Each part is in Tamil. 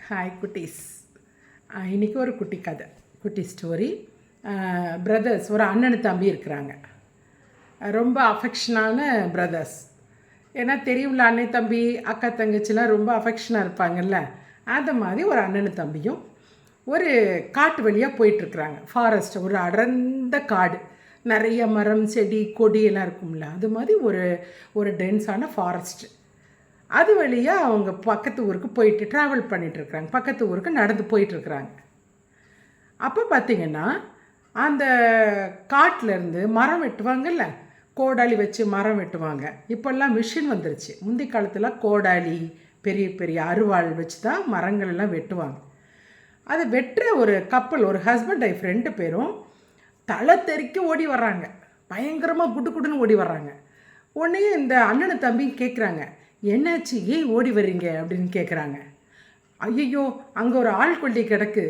ஹாய் குட்டீஸ். இன்றைக்கி ஒரு குட்டி கதை, குட்டி ஸ்டோரி. பிரதர்ஸ், ஒரு அண்ணனு தம்பி இருக்கிறாங்க. ரொம்ப அஃபெக்ஷனான பிரதர்ஸ். ஏன்னா தெரியும்ல, அண்ணன் தம்பி அக்கா தங்கச்சிலாம் ரொம்ப அஃபெக்ஷனாக இருப்பாங்கல்ல. அந்த மாதிரி ஒரு அண்ணனு தம்பியும் ஒரு காட்டு வழியாக போயிட்டுருக்குறாங்க. ஃபாரஸ்ட், ஒரு அடர்ந்த காடு, நிறைய மரம் செடி கொடி எல்லாம் இருக்கும்ல. அது மாதிரி ஒரு டென்ஸான ஃபாரஸ்ட்டு. அது வழியாக அவங்க பக்கத்து ஊருக்கு போயிட்டு ட்ராவல் பண்ணிகிட்ருக்குறாங்க. பக்கத்து ஊருக்கு நடந்து போயிட்டுருக்குறாங்க. அப்போ பார்த்திங்கன்னா, அந்த காட்டிலேருந்து மரம் வெட்டுவாங்கல்ல, கோடாலி வச்சு மரம் வெட்டுவாங்க. இப்போல்லாம் மிஷின் வந்துருச்சு. முந்தி காலத்தில் கோடாலி, பெரிய பெரிய அருவாள் வச்சு தான் மரங்கள் எல்லாம் வெட்டுவாங்க. அதை வெட்டுற ஒரு கப்பல், ஒரு ஹஸ்பண்ட் ஒய்ஃப் 2 பேரும் தலை தெறிக்க ஓடி வர்றாங்க. பயங்கரமாக குட்டு குட்டுன்னு ஓடி வர்றாங்க. உடனே இந்த அண்ணனை தம்பி கேட்குறாங்க, என்னாச்சு, ஏன் ஓடி வர்றீங்க அப்படின்னு கேட்குறாங்க. ஐயோ, அங்கே ஒரு ஆள் கொல்லி கிடக்கு,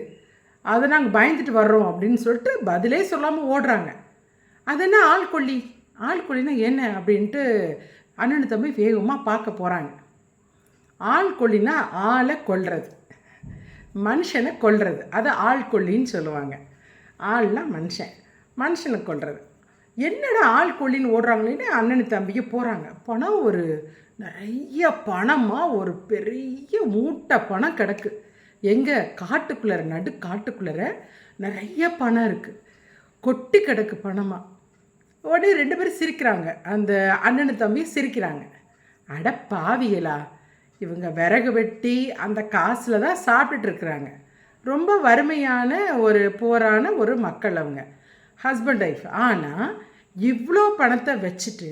அதை நாங்கள் பயந்துட்டு வர்றோம் அப்படின்னு சொல்லிட்டு பதிலே சொல்லாமல் ஓடுறாங்க. அது என்ன ஆள் கொல்லினா என்ன அப்படின்ட்டு அண்ணன் தம்பி வேகமாக பார்க்க போகிறாங்க. ஆள் கொல்லினா ஆளை கொல்றது, மனுஷனை கொல்றது, அதை ஆள் கொல்லின்னு சொல்லுவாங்க. ஆள்னா மனுஷனை கொல்றது. என்னடா ஆள் கொல்லின்னு ஓடுறாங்களேன்னு அண்ணன் தம்பிக்கு போகிறாங்க. பணம், ஒரு நிறைய பணமாக ஒரு பெரிய மூட்டை பணம் கிடக்கு. எங்கே, நடு காட்டுக்குள்ளே நிறைய பணம் இருக்குது, கொட்டி கிடக்கு பணமாக. உடனே 2 பேரும் சிரிக்கிறாங்க. அந்த அண்ணனு தம்பி சிரிக்கிறாங்க. அட பாவியலா, இவங்க விறகு வெட்டி அந்த காசில் தான் சாப்பிட்டுட்ருக்குறாங்க. ரொம்ப வறுமையான போரான ஒரு மக்கள் அவங்க, ஹஸ்பண்ட் ஒய்ஃப். ஆனால் இவ்வளோ பணத்தை வச்சுட்டு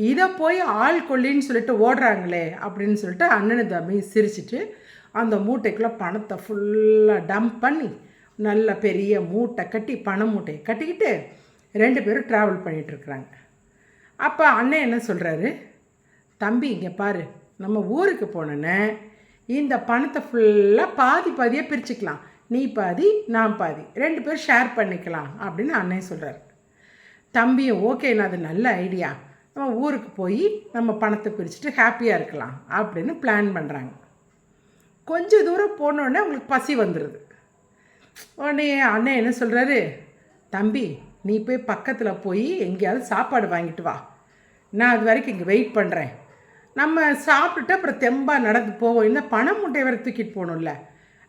இதை போய் ஆள் கொல்லின்னு சொல்லிட்டு ஓடுறாங்களே அப்படின்னு சொல்லிட்டு அண்ணனு தம்பி சிரிச்சிட்டு அந்த மூட்டைக்குள்ளே பணத்தை ஃபுல்லாக டம்ப் பண்ணி நல்ல பெரிய மூட்டை கட்டி, பண மூட்டையை கட்டிக்கிட்டு 2 பேரும் ட்ராவல் பண்ணிகிட்ருக்குறாங்க. அப்போ அண்ணன் என்ன சொல்கிறாரு, தம்பி இங்கே பாரு, நம்ம ஊருக்கு போனோன்னே இந்த பணத்தை ஃபுல்லாக பாதியாக பிரிச்சுக்கலாம். நீ பாதி நான் பாதி, 2 பேரும் ஷேர் பண்ணிக்கலாம் அப்படின்னு அண்ணன் சொல்கிறார். தம்பியும் ஓகேண்ணா, அது நல்ல ஐடியா, நம்ம ஊருக்கு போய் நம்ம பணத்தை பிரிச்சுட்டு ஹாப்பியாக இருக்கலாம் அப்படின்னு பிளான் பண்ணுறாங்க. கொஞ்சம் தூரம் போனோடனே அவங்களுக்கு பசி வந்துடுது. உடனே அண்ணன் என்ன சொல்கிறாரு, தம்பி நீ போய் பக்கத்தில் போய் எங்கேயாவது சாப்பாடு வாங்கிட்டு வா, நான் அது வரைக்கும் இங்கே வெயிட் பண்ணுறேன். நம்ம சாப்பிட்டுட்டு அப்புறம் தெம்பாக நடந்து போவோம், இல்லை பணம் மூட்டை வரை தூக்கிட்டு போகணும்ல,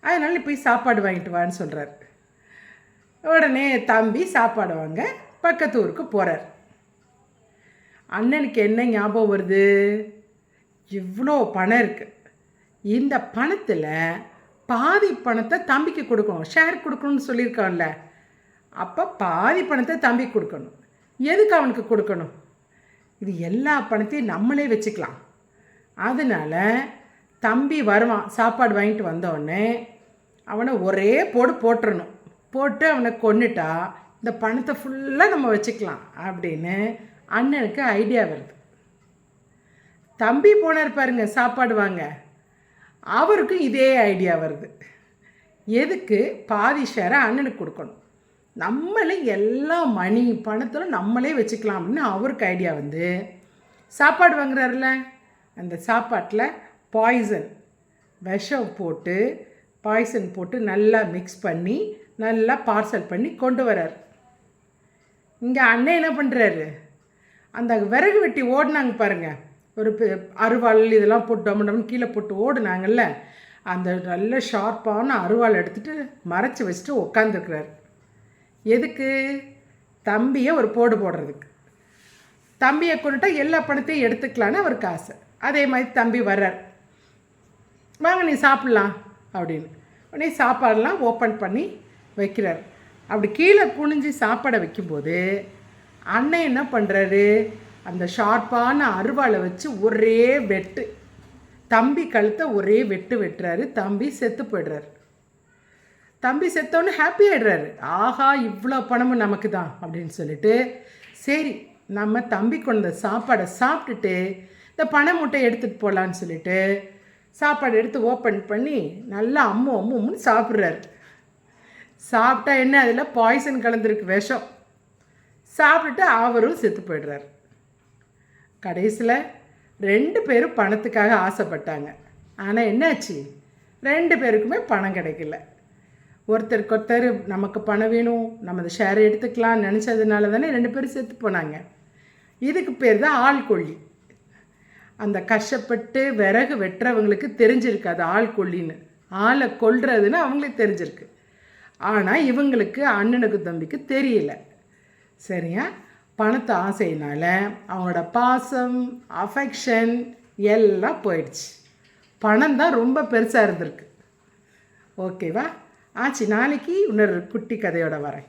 அதனால நீ போய் சாப்பாடு வாங்கிட்டு வான்னு சொல்கிறார். உடனே தம்பி சாப்பாடு வாங்க பக்கத்து ஊருக்கு போகிறார். அண்ணனுக்கு என்ன ஞாபகம் வருது, இவ்வளோ பணம் இருக்குது, இந்த பணத்தில் பாதி பணத்தை தம்பிக்கு கொடுக்கணும், ஷேர் கொடுக்கணும்னு சொல்லியிருக்கான்ல. அப்போ பாதி பணத்தை தம்பிக்கு கொடுக்கணும். எதுக்கு அவனுக்கு கொடுக்கணும், இது எல்லா பணத்தையும் நம்மளே வச்சுக்கலாம். அதனால் தம்பி வருவான், சாப்பாடு வாங்கிட்டு வந்தோடனே அவனை ஒரே போட்டுறணும். போட்டு அவனை கொன்னுட்டா இந்த பணத்தை ஃபுல்லாக நம்ம வச்சுக்கலாம் அப்படின்னு அண்ணனுக்கு ஐடியா வருது. தம்பி போனார் பாருங்க சாப்பாடு வாங்க, அவருக்கும் இதே ஐடியா வருது. எதுக்கு பாதி ஷேரை அண்ணனுக்கு கொடுக்கணும், நம்மளே எல்லா மணி பணத்தில் நம்மளே வச்சுக்கலாம் அப்படின்னு அவருக்கு ஐடியா வந்து சாப்பாடு வாங்குறாருல, அந்த சாப்பாட்டில் பாய்சன் போட்டு நல்லா மிக்ஸ் பண்ணி நல்லா பார்சல் பண்ணி கொண்டு வர்றார். இங்கே அண்ணன் என்ன பண்ணுறாரு, அந்த விறகு வெட்டி ஓடினாங்க பாருங்கள், ஒரு அருவாள் இதெல்லாம் போட்டு டம்னு கீழே போட்டு ஓடுனாங்கல்ல, அந்த நல்ல ஷார்ப்பான அருவாள் எடுத்துகிட்டு மறைச்சி வச்சுட்டு உட்காந்துருக்குறாரு. எதுக்கு, தம்பியை ஒரு போடுறதுக்கு. தம்பியை கொண்டுட்டா எல்லா பணத்தையும் எடுத்துக்கலான்னு அவருக்கு ஆசை. அதே மாதிரி தம்பி வர்றார், வாங்க நீ சாப்பிட்லாம் அப்படின்னு. உடனே சாப்பாடெல்லாம் ஓப்பன் பண்ணி வைக்கிறார். அப்படி கீழே குனிஞ்சு சாப்பாடை வைக்கும்போது அண்ணன் என்ன பண்ணுறாரு, அந்த ஷார்ப்பான அருவாளை வச்சு ஒரே வெட்டு, தம்பி கழுத்தை ஒரே வெட்டுறாரு. தம்பி செத்து போய்டுறாரு. தம்பி செத்தோன்னு ஹாப்பி ஆகிடுறாரு. ஆஹா, இவ்வளோ பணமும் நமக்கு தான் அப்படின்னு சொல்லிட்டு, சரி நம்ம தம்பி கொண்ட சாப்பாடை சாப்பிட்டுட்டு இந்த பண மூட்டை எடுத்துகிட்டு போகலான்னு சொல்லிட்டு சாப்பாடு எடுத்து ஓப்பன் பண்ணி நல்லா அம்முன்னு சாப்பிட்றாரு. சாப்பிட்டா என்ன, அதில் பாய்சன் கலந்துருக்கு, விஷம். சாப்பிட்டுட்டு அவரும் செத்து போய்டுறார். கடைசியில் 2 பேரும் பணத்துக்காக ஆசைப்பட்டாங்க. ஆனால் என்னாச்சு, 2 பேருக்குமே பணம் கிடைக்கல. ஒருத்தருக்கு ஒருத்தர் நமக்கு பணம் வேணும், நம்ம அதை ஷேர் எடுத்துக்கலாம்னு நினச்சதுனால தானே 2 பேரும் செத்து போனாங்க. இதுக்கு பேர் தான் ஆள்கொல்லி. அந்த கஷ்டப்பட்டு விறகு வெட்டுறவங்களுக்கு தெரிஞ்சிருக்கு அது ஆள்கொல்லின்னு. ஆளை கொல்றதுன்னு அவங்களுக்கு தெரிஞ்சிருக்கு. ஆனால் இவங்களுக்கு அண்ணனுக்கு தம்பிக்கு தெரியல. சரியா? பணத்தை ஆசையினால் அவங்களோட பாசம், அஃபெக்ஷன் எல்லாம் போயிடுச்சு. பணம் தான் ரொம்ப பெருசாக இருந்திருக்கு. ஓகேவா? ஆச்சு. நாளைக்கு இன்னொரு குட்டி கதையோடு வரேன்.